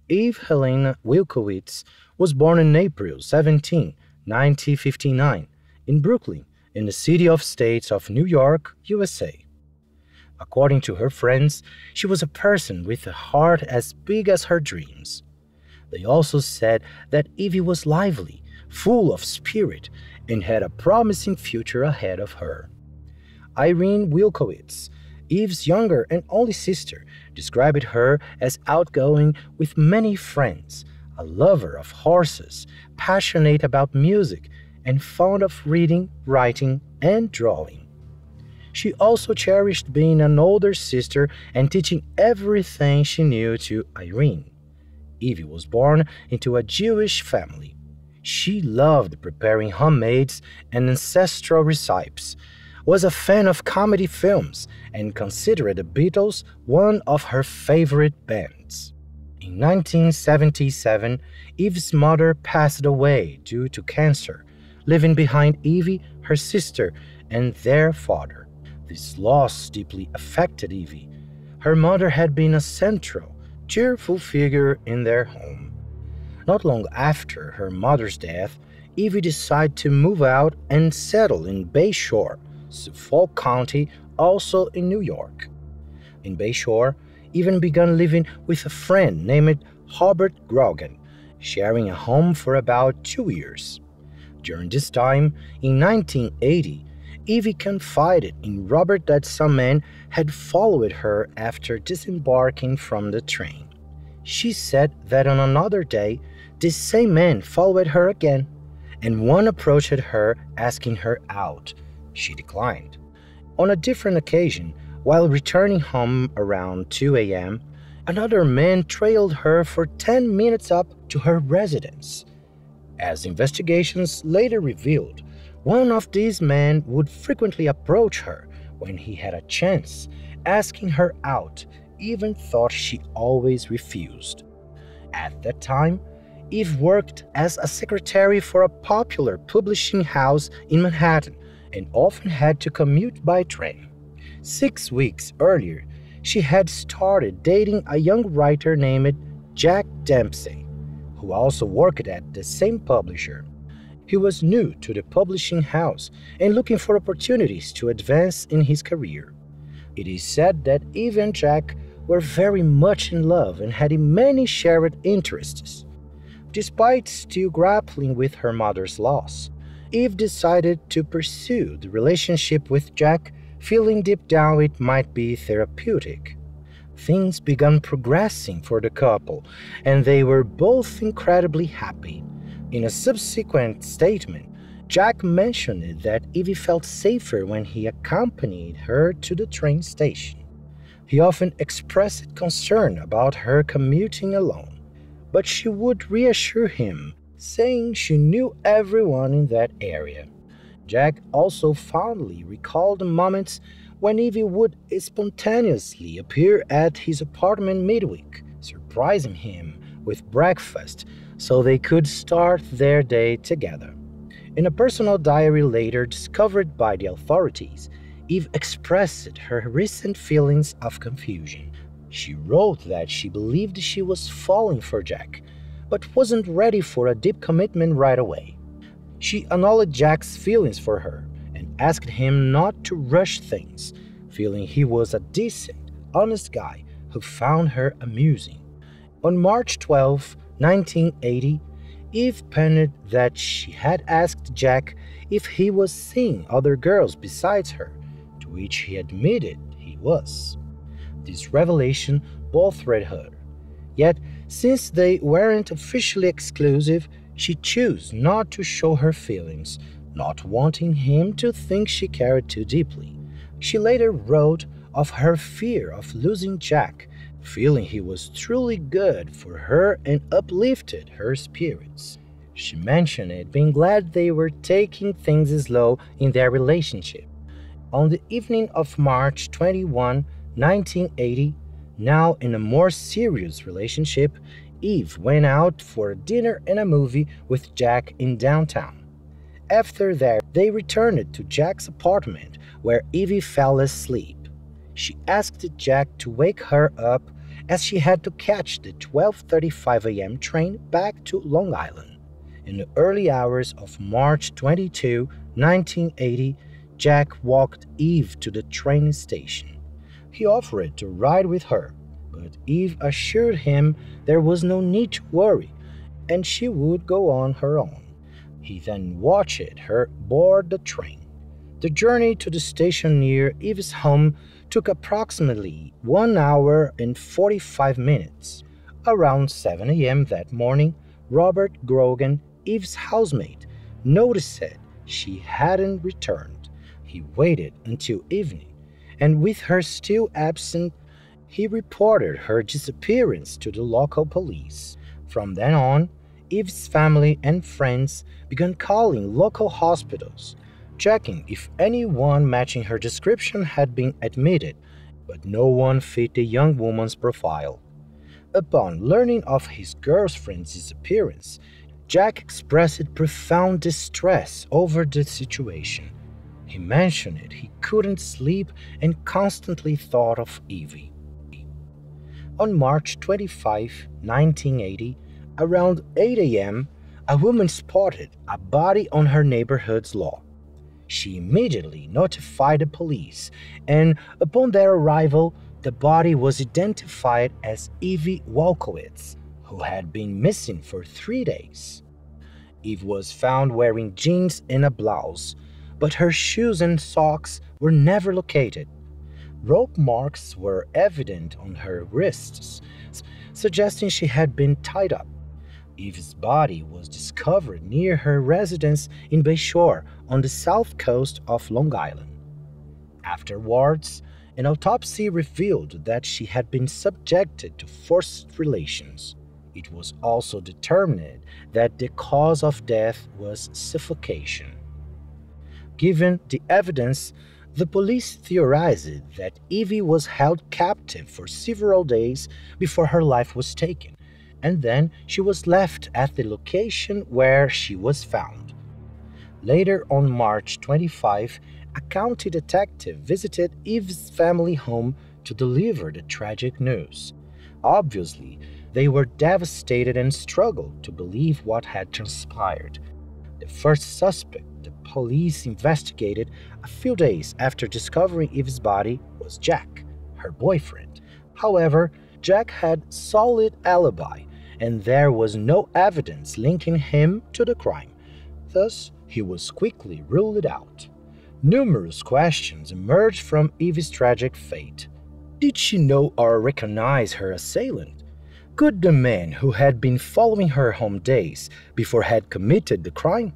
Eve Helena Wilkowitz was born on April 17, 1959, in Brooklyn, in the city of states of New York, USA. According to her friends, she was a person with a heart as big as her dreams. They also said that Evie was lively, full of spirit, and had a promising future ahead of her. Irene Wilkowitz, Eve's younger and only sister, described her as outgoing with many friends, a lover of horses, passionate about music, and fond of reading, writing, and drawing. She also cherished being an older sister and teaching everything she knew to Irene. Evie was born into a Jewish family. She loved preparing homemades and ancestral recipes, was a fan of comedy films, and considered the Beatles one of her favorite bands. In 1977, Eve's mother passed away due to cancer, leaving behind Evie, her sister, and their father. This loss deeply affected Evie. Her mother had been a central, cheerful figure in their home. Not long after her mother's death, Evie decided to move out and settle in Bayshore, Suffolk County, also in New York. In Bayshore, Evie began living with a friend named Robert Grogan, sharing a home for about 2 years. During this time, in 1980, Evie confided in Robert that some man had followed her after disembarking from the train. She said that on another day, this same man followed her again, and one approached her asking her out. She declined. On a different occasion, while returning home around 2 a.m., another man trailed her for 10 minutes up to her residence. As investigations later revealed, one of these men would frequently approach her when he had a chance, asking her out, even though she always refused. At that time, Eve worked as a secretary for a popular publishing house in Manhattan and often had to commute by train. 6 weeks earlier, she had started dating a young writer named Jack Dempsey, who also worked at the same publisher. He was new to the publishing house and looking for opportunities to advance in his career. It is said that Eve and Jack were very much in love and had many shared interests. Despite still grappling with her mother's loss, Eve decided to pursue the relationship with Jack, feeling deep down it might be therapeutic. Things began progressing for the couple, and they were both incredibly happy. In a subsequent statement, Jack mentioned that Evie felt safer when he accompanied her to the train station. He often expressed concern about her commuting alone, but she would reassure him, saying she knew everyone in that area. Jack also fondly recalled the moments when Evie would spontaneously appear at his apartment midweek, surprising him with breakfast so they could start their day together. In a personal diary later discovered by the authorities, Eve expressed her recent feelings of confusion. She wrote that she believed she was falling for Jack, but wasn't ready for a deep commitment right away. She acknowledged Jack's feelings for her and asked him not to rush things, feeling he was a decent, honest guy who found her amusing. On March 12, 1980, Eve penned that she had asked Jack if he was seeing other girls besides her, to which he admitted he was. This revelation bothered her. Yet, since they weren't officially exclusive, she chose not to show her feelings, not wanting him to think she cared too deeply. She later wrote of her fear of losing Jack, feeling he was truly good for her and uplifted her spirits. She mentioned it being glad they were taking things slow in their relationship. On the evening of March 21, 1980, now in a more serious relationship, Eve went out for a dinner and a movie with Jack in downtown. After that, they returned to Jack's apartment where Evie fell asleep. She asked Jack to wake her up as she had to catch the 12:35 a.m. train back to Long Island. In the early hours of March 22, 1980, Jack walked Eve to the train station. He offered to ride with her, but Eve assured him there was no need to worry and she would go on her own. He then watched her board the train. The journey to the station near Eve's home took approximately 1 hour and 45 minutes. Around 7 a.m. that morning, Robert Grogan, Eve's housemate, noticed she hadn't returned. He waited until evening, and with her still absent, he reported her disappearance to the local police. From then on, Eve's family and friends began calling local hospitals, checking if anyone matching her description had been admitted, but no one fit the young woman's profile. Upon learning of his girlfriend's disappearance, Jack expressed profound distress over the situation. He mentioned he couldn't sleep and constantly thought of Evie. On March 25, 1980, around 8 a.m., a woman spotted a body on her neighborhood's lawn. She immediately notified the police, and upon their arrival, the body was identified as Evie Wolkowitz, who had been missing for 3 days. Eve was found wearing jeans and a blouse, but her shoes and socks were never located. Rope marks were evident on her wrists, suggesting she had been tied up. Eve's body was discovered near her residence in Bayshore on the south coast of Long Island. Afterwards, an autopsy revealed that she had been subjected to forced relations. It was also determined that the cause of death was suffocation. Given the evidence, the police theorized that Evie was held captive for several days before her life was taken, and then she was left at the location where she was found. Later on March 25, a county detective visited Eve's family home to deliver the tragic news. Obviously, they were devastated and struggled to believe what had transpired. The first suspect the police investigated a few days after discovering Eve's body was Jack, her boyfriend. However, Jack had solid alibi, and there was no evidence linking him to the crime. Thus, he was quickly ruled out. Numerous questions emerged from Eve's tragic fate. Did she know or recognize her assailant? Could the man who had been following her home days before had committed the crime?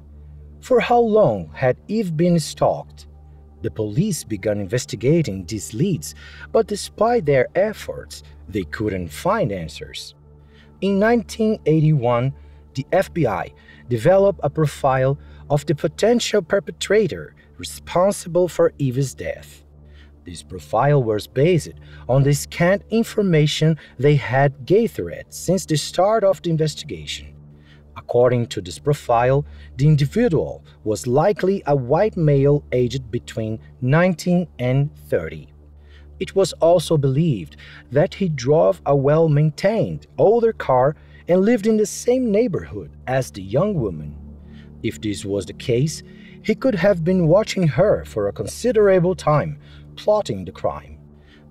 For how long had Eve been stalked? The police began investigating these leads, but despite their efforts, they couldn't find answers. In 1981, the FBI developed a profile of the potential perpetrator responsible for Eve's death. This profile was based on the scant information they had gathered since the start of the investigation. According to this profile, the individual was likely a white male aged between 19 and 30. It was also believed that he drove a well-maintained older car and lived in the same neighborhood as the young woman. If this was the case, he could have been watching her for a considerable time, plotting the crime.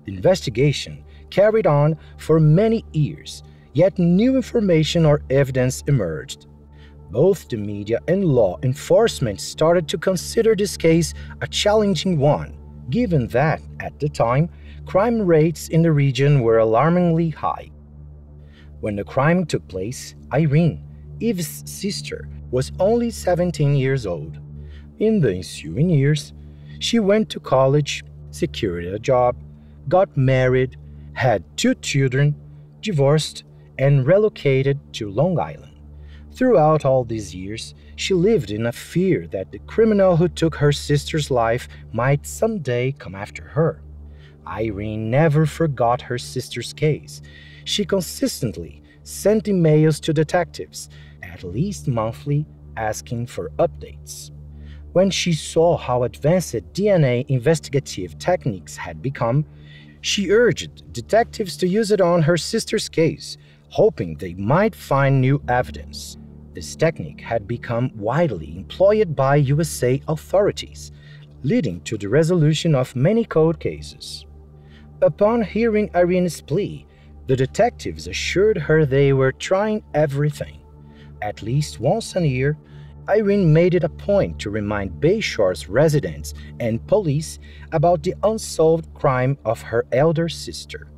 The investigation carried on for many years, yet new information or evidence emerged. Both the media and law enforcement started to consider this case a challenging one, given that, at the time, crime rates in the region were alarmingly high. When the crime took place, Irene, Eve's sister, was only 17 years old. In the ensuing years, she went to college, secured a job, got married, had 2 children, divorced, and relocated to Long Island. Throughout all these years, she lived in a fear that the criminal who took her sister's life might someday come after her. Irene never forgot her sister's case. She consistently sent emails to detectives, at least monthly, asking for updates. When she saw how advanced DNA investigative techniques had become, She urged detectives to use it on her sister's case, hoping they might find new evidence. This technique had become widely employed by USA authorities, leading to the resolution of many cold cases. Upon hearing Irene's plea, the detectives assured her they were trying everything. At least once a year, Irene made it a point to remind Bayshore's residents and police about the unsolved crime of her elder sister.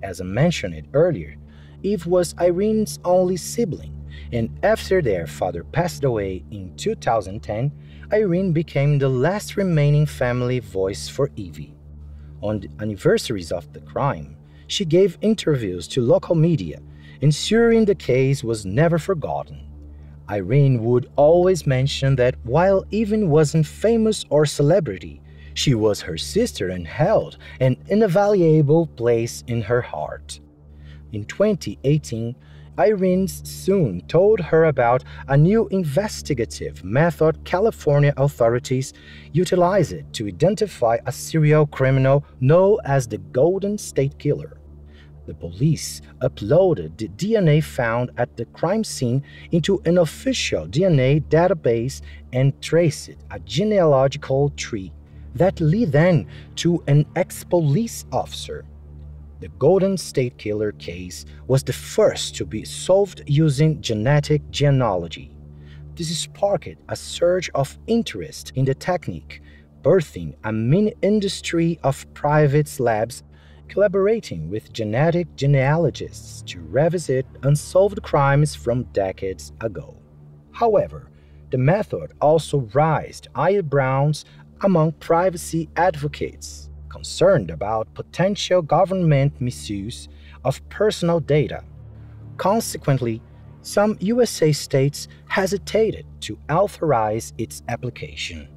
As I mentioned earlier, Eve was Irene's only sibling, and after their father passed away in 2010, Irene became the last remaining family voice for Evie. On the anniversaries of the crime, she gave interviews to local media, ensuring the case was never forgotten. Irene would always mention that while Eve wasn't famous or celebrity, she was her sister and held an invaluable place in her heart. In 2018, Irene's son told her about a new investigative method California authorities utilize it to identify a serial criminal known as the Golden State Killer. The police uploaded the DNA found at the crime scene into an official DNA database and traced a genealogical tree that led then to an ex-police officer. The Golden State Killer case was the first to be solved using genetic genealogy. This sparked a surge of interest in the technique, birthing a mini-industry of private labs collaborating with genetic genealogists to revisit unsolved crimes from decades ago. However, the method also raised eyebrows among privacy advocates concerned about potential government misuse of personal data. Consequently, some USA states hesitated to authorize its application.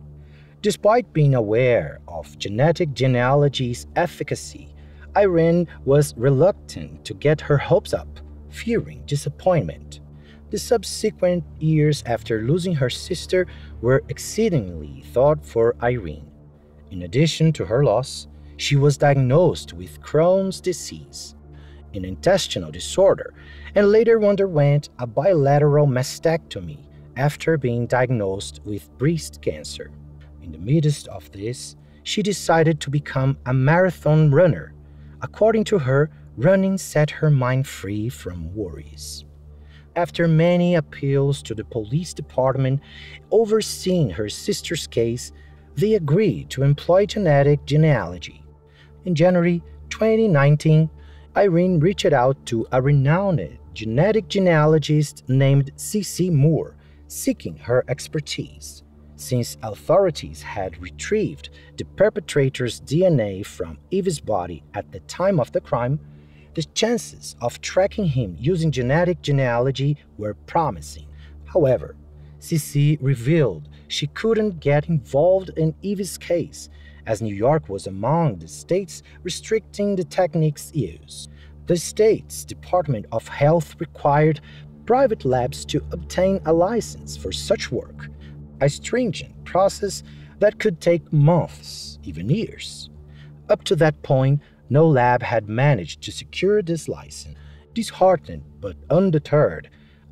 Despite being aware of genetic genealogy's efficacy, Irene was reluctant to get her hopes up, fearing disappointment. The subsequent years after losing her sister were exceedingly thought for Irene. In addition to her loss, she was diagnosed with Crohn's disease, an intestinal disorder, and later underwent a bilateral mastectomy after being diagnosed with breast cancer. In the midst of this, she decided to become a marathon runner. According to her, running set her mind free from worries. After many appeals to the police department overseeing her sister's case, they agreed to employ genetic genealogy. In January 2019, Irene reached out to a renowned genetic genealogist named C.C. Moore, seeking her expertise. Since authorities had retrieved the perpetrator's DNA from Eve's body at the time of the crime, the chances of tracking him using genetic genealogy were promising. However, CC revealed she couldn't get involved in Eve's case, as New York was among the states restricting the technique's use. The state's Department of Health required private labs to obtain a license for such work, a stringent process that could take months, even years. Up to that point, no lab had managed to secure this license. Disheartened but undeterred,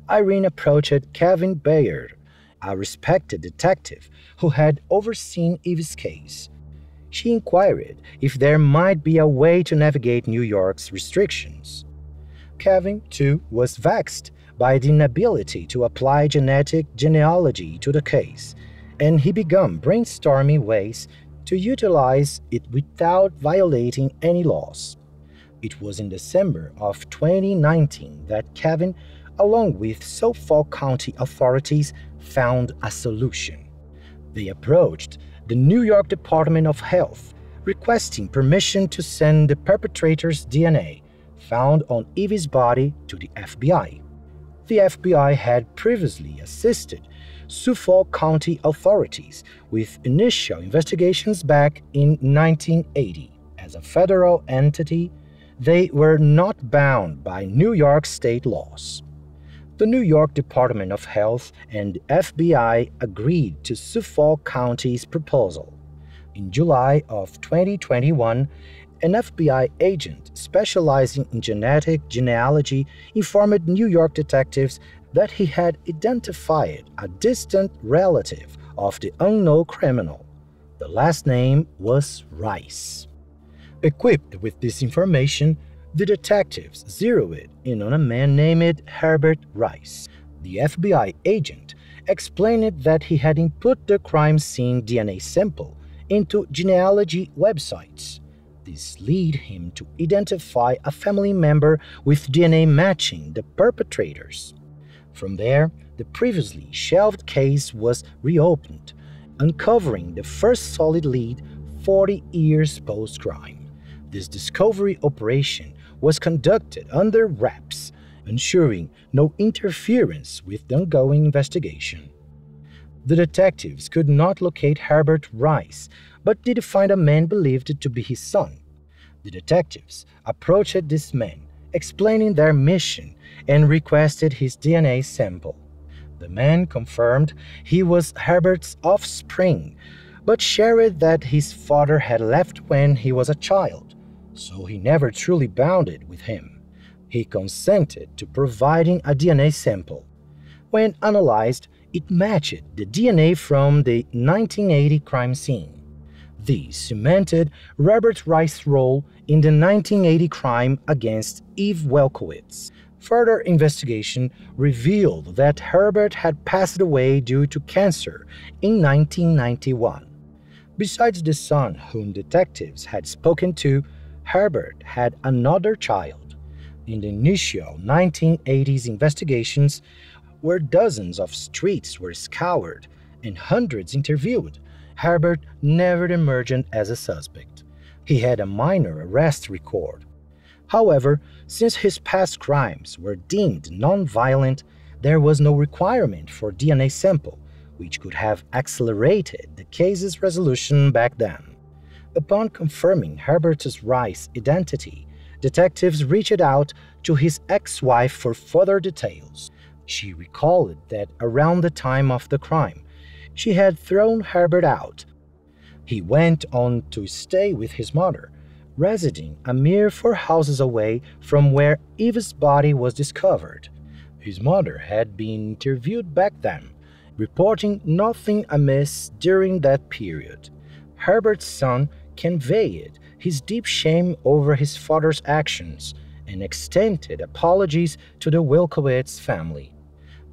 Irene approached Kevin Bayard, a respected detective who had overseen Eve's case. She inquired if there might be a way to navigate New York's restrictions. Kevin, too, was vexed by the inability to apply genetic genealogy to the case, and he began brainstorming ways to utilize it without violating any laws. It was in December of 2019 that Kevin, along with Suffolk County authorities, found a solution. They approached the New York Department of Health, requesting permission to send the perpetrator's DNA found on Eve's body to the FBI. The FBI had previously assisted Suffolk County authorities with initial investigations back in 1980. As a federal entity, they were not bound by New York state laws. The New York Department of Health and FBI agreed to Suffolk County's proposal. In July of 2021, An FBI agent specializing in genetic genealogy informed New York detectives that he had identified a distant relative of the unknown criminal. The last name was Rice. Equipped with this information, the detectives zeroed in on a man named Herbert Rice. The FBI agent explained that he had input the crime scene DNA sample into genealogy websites. This led him to identify a family member with DNA matching the perpetrators. From there, the previously shelved case was reopened, uncovering the first solid lead 40 years post-crime. This discovery operation was conducted under wraps, ensuring no interference with the ongoing investigation. The detectives could not locate Herbert Rice, but did find a man believed to be his son. The detectives approached this man, explaining their mission, and requested his DNA sample. The man confirmed he was Herbert's offspring, but shared that his father had left when he was a child, so he never truly bonded with him. He consented to providing a DNA sample. When analyzed, it matched the DNA from the 1980 crime scene. This cemented Robert Rice's role in the 1980 crime against Eve Welkowitz. Further investigation revealed that Herbert had passed away due to cancer in 1991. Besides the son whom detectives had spoken to, Herbert had another child. In the initial 1980s investigations, where dozens of streets were scoured and hundreds interviewed, Herbert never emerged as a suspect. He had a minor arrest record. However, since his past crimes were deemed non-violent, there was no requirement for DNA sample, which could have accelerated the case's resolution back then. Upon confirming Herbert Rice's identity, detectives reached out to his ex-wife for further details. She recalled that around the time of the crime, she had thrown Herbert out. He went on to stay with his mother, residing a mere 4 houses away from where Eve's body was discovered. His mother had been interviewed back then, reporting nothing amiss during that period. Herbert's son conveyed his deep shame over his father's actions and extended apologies to the Wilkowitz family.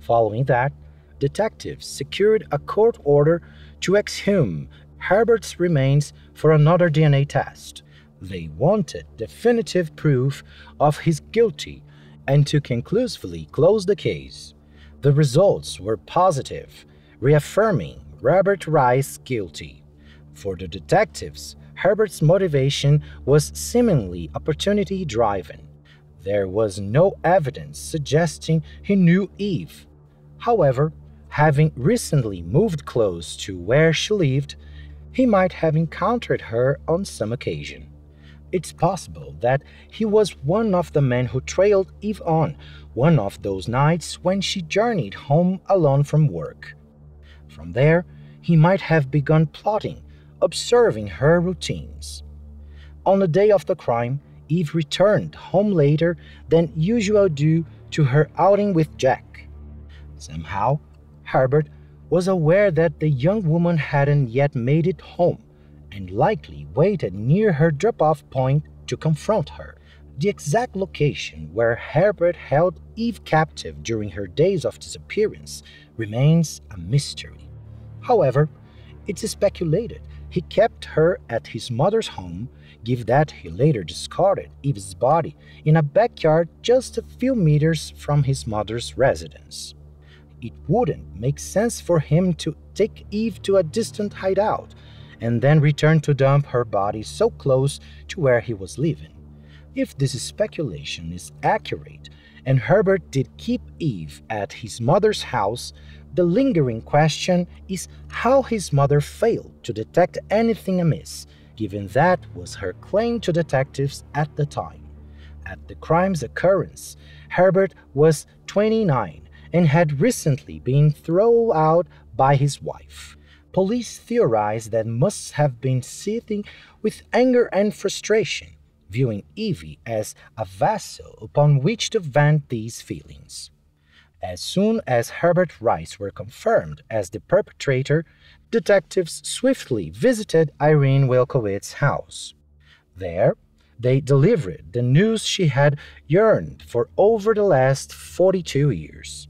Following that, detectives secured a court order to exhume Herbert's remains for another DNA test. They wanted definitive proof of his guilty and to conclusively close the case. The results were positive, reaffirming Robert Rice guilty. For the detectives, Herbert's motivation was seemingly opportunity-driven. There was no evidence suggesting he knew Eve. However, having recently moved close to where she lived, he might have encountered her on some occasion. It's possible that he was one of the men who trailed Eve on one of those nights when she journeyed home alone from work. From there, he might have begun plotting, observing her routines. On the day of the crime, Eve returned home later than usual due to her outing with Jack. Somehow, Herbert was aware that the young woman hadn't yet made it home and likely waited near her drop-off point to confront her. The exact location where Herbert held Eve captive during her days of disappearance remains a mystery. However, it's speculated he kept her at his mother's home, given that he later discarded Eve's body in a backyard just a few meters from his mother's residence. It wouldn't make sense for him to take Eve to a distant hideout and then return to dump her body so close to where he was living. If this speculation is accurate, and Herbert did keep Eve at his mother's house, the lingering question is how his mother failed to detect anything amiss, given that was her claim to detectives at the time. At the crime's occurrence, Herbert was 29 and had recently been thrown out by his wife. Police theorize that must have been seething with anger and frustration viewing Evie as a vessel upon which to vent these feelings. As soon as Herbert Rice were confirmed as the perpetrator, detectives swiftly visited Irene Wilkowitz's house. There, they delivered the news she had yearned for over the last 42 years.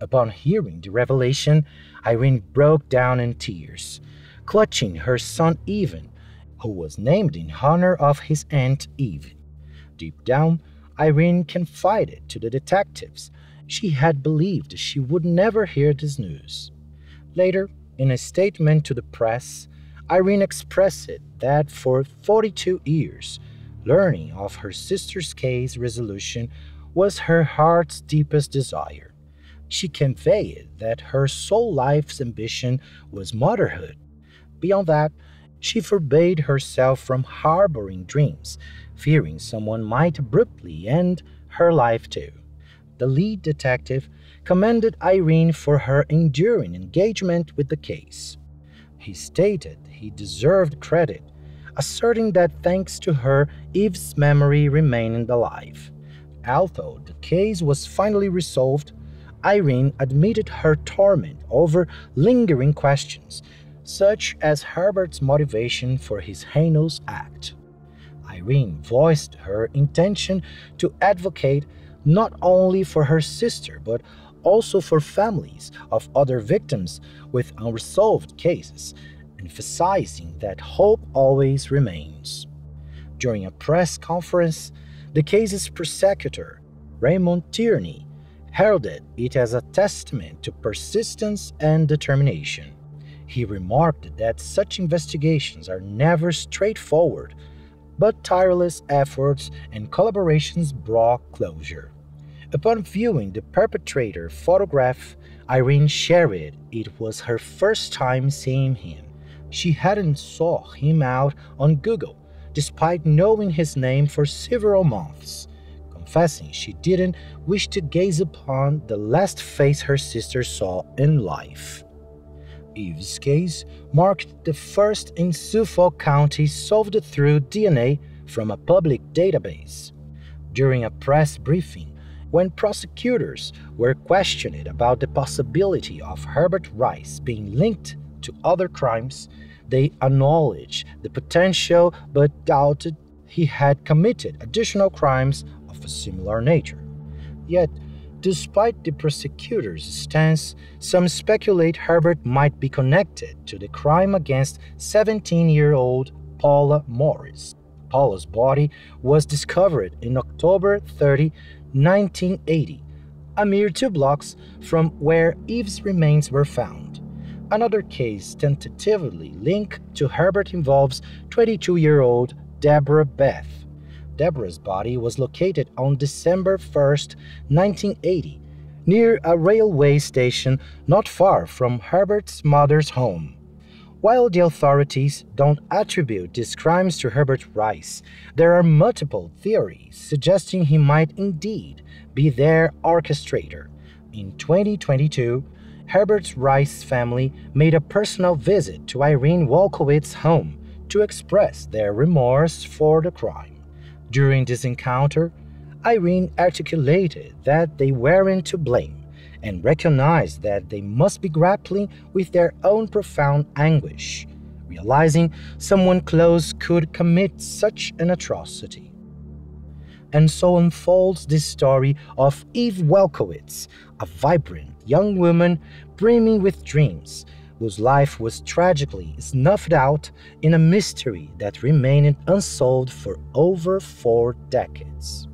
Upon hearing the revelation, Irene broke down in tears, clutching her son Evan, who was named in honor of his aunt Eve. Deep down, Irene confided to the detectives she had believed she would never hear this news. Later, in a statement to the press, Irene expressed that for 42 years, learning of her sister's case resolution was her heart's deepest desire. She conveyed that her sole life's ambition was motherhood. Beyond that, she forbade herself from harboring dreams, fearing someone might abruptly end her life too. The lead detective commended Irene for her enduring engagement with the case. He stated he deserved credit, asserting that thanks to her, Eve's memory remained alive. Although the case was finally resolved, Irene admitted her torment over lingering questions, such as Herbert's motivation for his heinous act. Irene voiced her intention to advocate not only for her sister but also for families of other victims with unresolved cases, emphasizing that hope always remains. During a press conference, the case's prosecutor, Raymond Tierney, heralded it as a testament to persistence and determination. He remarked that such investigations are never straightforward, but tireless efforts and collaborations brought closure. Upon viewing the perpetrator photograph, Irene shared it was her first time seeing him. She hadn't saw him out on Google, despite knowing his name for several months, confessing she didn't wish to gaze upon the last face her sister saw in life. Eve's case marked the first in Suffolk County solved through DNA from a public database. During a press briefing, when prosecutors were questioned about the possibility of Herbert Rice being linked to other crimes, they acknowledged the potential but doubted he had committed additional crimes of a similar nature. Yet, despite the prosecutor's stance, some speculate Herbert might be connected to the crime against 17-year-old Paula Morris. Paula's body was discovered in October 30, 1980, a mere 2 blocks from where Eve's remains were found. Another case tentatively linked to Herbert involves 22-year-old Deborah Beth. Deborah's body was located on December 1st, 1980, near a railway station not far from Herbert's mother's home. While the authorities don't attribute these crimes to Herbert Rice, there are multiple theories suggesting he might indeed be their orchestrator. In 2022, Herbert Rice's family made a personal visit to Irene Wolkowitz's home to express their remorse for the crime. During this encounter, Irene articulated that they weren't to blame and recognized that they must be grappling with their own profound anguish, realizing someone close could commit such an atrocity. And so unfolds this story of Eve Welkowitz, a vibrant young woman brimming with dreams, whose life was tragically snuffed out in a mystery that remained unsolved for over 4 decades.